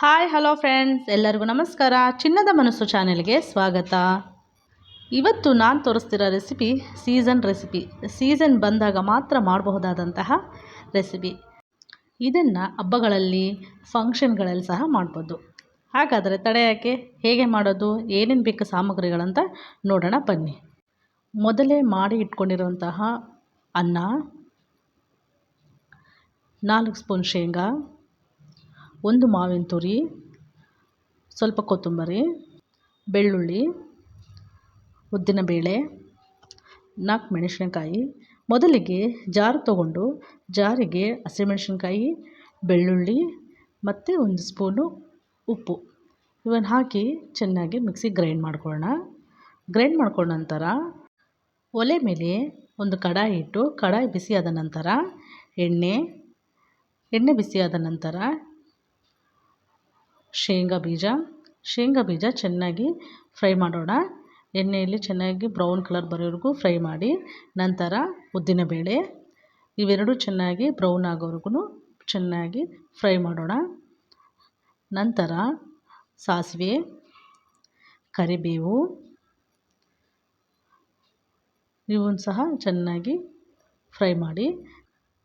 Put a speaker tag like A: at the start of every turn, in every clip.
A: Hi hello friends, ಎಲ್ಲರಿಗೂ ನಮಸ್ಕಾರ. ಚಿನ್ನದ ಮನಸ್ಸು ಚಾನೆಲ್ಗೆ ಸ್ವಾಗತ. ಇವತ್ತು ನಾನು ತೋರಿಸ್ತಿರೋ ರೆಸಿಪಿ ಸೀಸನ್ ಬಂದಾಗ ಮಾತ್ರ ಮಾಡಬಹುದಾದಂತಹ ರೆಸಿಪಿ. ಇದನ್ನು ಹಬ್ಬಗಳಲ್ಲಿ ಫಂಕ್ಷನ್ಗಳಲ್ಲಿ ಸಹ ಮಾಡ್ಬೋದು. ಹಾಗಾದರೆ ತಡೆಯೋಕ್ಕೆ ಹೇಗೆ ಮಾಡೋದು, ಏನೇನು ಬೇಕು ಸಾಮಗ್ರಿಗಳಂತ ನೋಡೋಣ ಬನ್ನಿ. ಮೊದಲೇ ಮಾಡಿ ಇಟ್ಕೊಂಡಿರುವಂತಹ ಅನ್ನ, 4 ಸ್ಪೂನ್ ಶೇಂಗಾ, 1 ಮಾವಿನ ತುರಿ, ಸ್ವಲ್ಪ ಕೊತ್ತಂಬರಿ, ಬೆಳ್ಳುಳ್ಳಿ, ಉದ್ದಿನಬೇಳೆ, 4 ಮೆಣಸಿನಕಾಯಿ. ಮೊದಲಿಗೆ ಜಾರು ತಗೊಂಡು ಜಾರಿಗೆ ಹಸಿಮೆಣಸಿನ್ಕಾಯಿ, ಬೆಳ್ಳುಳ್ಳಿ ಮತ್ತು 1 ಸ್ಪೂನು ಉಪ್ಪು ಇವನ್ನ ಹಾಕಿ ಚೆನ್ನಾಗಿ ಮಿಕ್ಸಿಗೆ ಗ್ರೈಂಡ್ ಮಾಡ್ಕೊಳ್ಳೋಣ. ಗ್ರೈಂಡ್ ಮಾಡ್ಕೊಂಡ ನಂತರ ಒಲೆ ಮೇಲೆ ಒಂದು ಕಡಾಯಿ ಇಟ್ಟು ಕಡಾಯಿ ಬಿಸಿಯಾದ ನಂತರ ಎಣ್ಣೆ ಬಿಸಿಯಾದ ನಂತರ ಶೇಂಗಾ ಬೀಜ ಚೆನ್ನಾಗಿ ಫ್ರೈ ಮಾಡೋಣ. ಎಣ್ಣೆಯಲ್ಲಿ ಚೆನ್ನಾಗಿ ಬ್ರೌನ್ ಕಲರ್ ಬರೋವರೆಗೂ ಫ್ರೈ ಮಾಡಿ ನಂತರ ಉದ್ದಿನಬೇಳೆ ಇವೆರಡು ಚೆನ್ನಾಗಿ ಬ್ರೌನ್ ಆಗೋವರೆಗೂ ಚೆನ್ನಾಗಿ ಫ್ರೈ ಮಾಡೋಣ. ನಂತರ ಸಾಸಿವೆ, ಕರಿಬೇವು ಇವನ್ನ ಸಹ ಚೆನ್ನಾಗಿ ಫ್ರೈ ಮಾಡಿ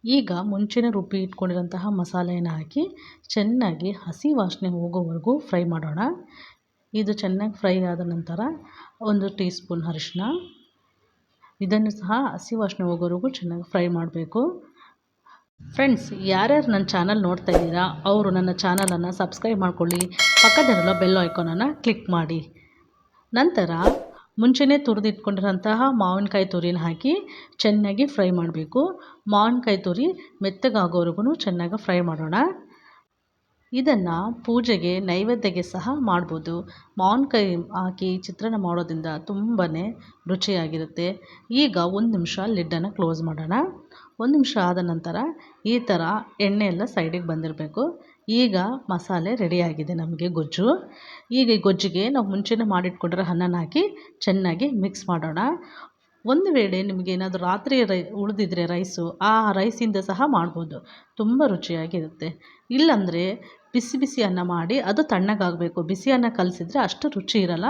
A: ಈಗ ಮುಂಚೆನೇ ರುಬ್ಬಿ ಇಟ್ಕೊಂಡಿರೋಂತಹ ಮಸಾಲೆಯನ್ನು ಹಾಕಿ ಚೆನ್ನಾಗಿ ಹಸಿ ವಾಸನೆ ಹೋಗೋವರೆಗೂ ಫ್ರೈ ಮಾಡೋಣ. ಇದು ಚೆನ್ನಾಗಿ ಫ್ರೈ ಆದ ನಂತರ 1 ಟೀ ಸ್ಪೂನ್ ಅರಿಶಿನ, ಇದನ್ನು ಸಹ ಹಸಿ ವಾಸನೆ ಹೋಗೋವರೆಗೂ ಚೆನ್ನಾಗಿ ಫ್ರೈ ಮಾಡಬೇಕು. ಫ್ರೆಂಡ್ಸ್, ಯಾರ್ಯಾರು ನನ್ನ ಚಾನಲ್ ನೋಡ್ತಾ ಇದ್ದೀರಾ ಅವರು ನನ್ನ ಚಾನಲನ್ನು ಸಬ್ಸ್ಕ್ರೈಬ್ ಮಾಡ್ಕೊಳ್ಳಿ, ಪಕ್ಕದಲ್ಲಿರೋ ಬೆಲ್ ಐಕಾನನ್ನು ಕ್ಲಿಕ್ ಮಾಡಿ. ನಂತರ ಮುಂಚೆನೇ ತುರಿದಿಟ್ಕೊಂಡಿರೋಂತಹ ಮಾವಿನಕಾಯಿ ತುರಿನ ಹಾಕಿ ಚೆನ್ನಾಗಿ ಫ್ರೈ ಮಾಡಬೇಕು. ಮಾವಿನಕಾಯಿ ತುರಿ ಮೆತ್ತಗಾಗೋವರೆಗೂ ಚೆನ್ನಾಗಿ ಫ್ರೈ ಮಾಡೋಣ. ಇದನ್ನು ಪೂಜೆಗೆ ನೈವೇದ್ಯಕ್ಕೆ ಸಹ ಮಾಡ್ಬೋದು. ಮಾವಿನಕಾಯಿ ಹಾಕಿ ಚಿತ್ರಾನ್ನ ಮಾಡೋದ್ರಿಂದ ತುಂಬಾ ರುಚಿಯಾಗಿರುತ್ತೆ. ಈಗ 1 ನಿಮಿಷ ಲಿಡ್ಡನ್ನು ಕ್ಲೋಸ್ ಮಾಡೋಣ. 1 ನಿಮಿಷ ಆದ ನಂತರ ಈ ಥರ ಎಣ್ಣೆ ಎಲ್ಲ ಸೈಡಿಗೆ ಬಂದಿರಬೇಕು. ಈಗ ಮಸಾಲೆ ರೆಡಿಯಾಗಿದೆ ನಮಗೆ ಗೊಜ್ಜು. ಈಗ ಈ ಗೊಜ್ಜಿಗೆ ನಾವು ಮುಂಚೆನೇ ಮಾಡಿಟ್ಕೊಂಡಿರೋ ಅನ್ನನ ಹಾಕಿ ಚೆನ್ನಾಗಿ ಮಿಕ್ಸ್ ಮಾಡೋಣ. ಒಂದು ವೇಳೆ ನಿಮಗೇನಾದರೂ ರಾತ್ರಿ ಉಳಿದಿದ್ರೆ ರೈಸು, ಆ ರೈಸಿಂದ ಸಹ ಮಾಡ್ಬೋದು, ತುಂಬ ರುಚಿಯಾಗಿರುತ್ತೆ. ಇಲ್ಲಾಂದರೆ ಬಿಸಿ ಅನ್ನ ಮಾಡಿ ಅದು ತಣ್ಣಗಾಗಬೇಕು. ಬಿಸಿ ಅನ್ನ ಕಲಸಿದ್ರೆ ಅಷ್ಟು ರುಚಿ ಇರಲ್ಲ.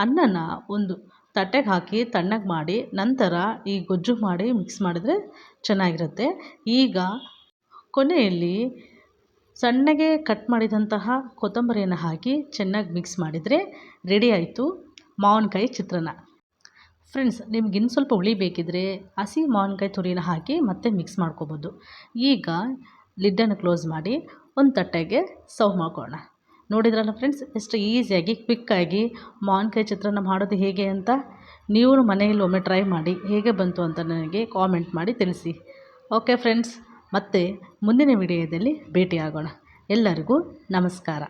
A: ಅನ್ನನ ಒಂದು ತಟ್ಟೆಗೆ ಹಾಕಿ ತಣ್ಣಗೆ ಮಾಡಿ ನಂತರ ಈ ಗೊಜ್ಜು ಮಾಡಿ ಮಿಕ್ಸ್ ಮಾಡಿದರೆ ಚೆನ್ನಾಗಿರುತ್ತೆ. ಈಗ ಕೊನೆಯಲ್ಲಿ ಸಣ್ಣಗೆ ಕಟ್ ಮಾಡಿದಂತಹ ಕೊತ್ತಂಬರಿಯನ್ನು ಹಾಕಿ ಚೆನ್ನಾಗಿ ಮಿಕ್ಸ್ ಮಾಡಿದರೆ ರೆಡಿ ಆಯಿತು ಮಾವಿನಕಾಯಿ ಚಿತ್ರಾನ್ನ. ಫ್ರೆಂಡ್ಸ್, ನಿಮ್ಗೆ ಇನ್ನು ಸ್ವಲ್ಪ ಹುಳಿ ಬೇಕಿದ್ದರೆ ಹಸಿ ಮಾವಿನಕಾಯಿ ತುರಿನ ಹಾಕಿ ಮತ್ತೆ ಮಿಕ್ಸ್ ಮಾಡ್ಕೋಬೋದು. ಈಗ ಲಿಡ್ಡನ್ನು ಕ್ಲೋಸ್ ಮಾಡಿ ಒಂದು ತಟ್ಟೆಗೆ ಸರ್ವ್ ಮಾಡ್ಕೊಳ್ಳೋಣ. ನೋಡಿದ್ರಲ್ಲ ಫ್ರೆಂಡ್ಸ್, ಎಷ್ಟು ಈಸಿಯಾಗಿ ಕ್ವಿಕ್ಕಾಗಿ ಮಾವಿನಕಾಯಿ ಚಿತ್ರಾನ್ನ ಮಾಡೋದು ಹೇಗೆ ಅಂತ. ನೀವು ಮನೆಯಲ್ಲಿ ಒಮ್ಮೆ ಟ್ರೈ ಮಾಡಿ ಹೇಗೆ ಬಂತು ಅಂತ ನನಗೆ ಕಾಮೆಂಟ್ ಮಾಡಿ ತಿಳಿಸಿ. ಓಕೆ ಫ್ರೆಂಡ್ಸ್, ಮತ್ತೆ ಮುಂದಿನ ವಿಡಿಯೋದಲ್ಲಿ ಭೇಟಿಯಾಗೋಣ. ಎಲ್ಲರಿಗೂ ನಮಸ್ಕಾರ.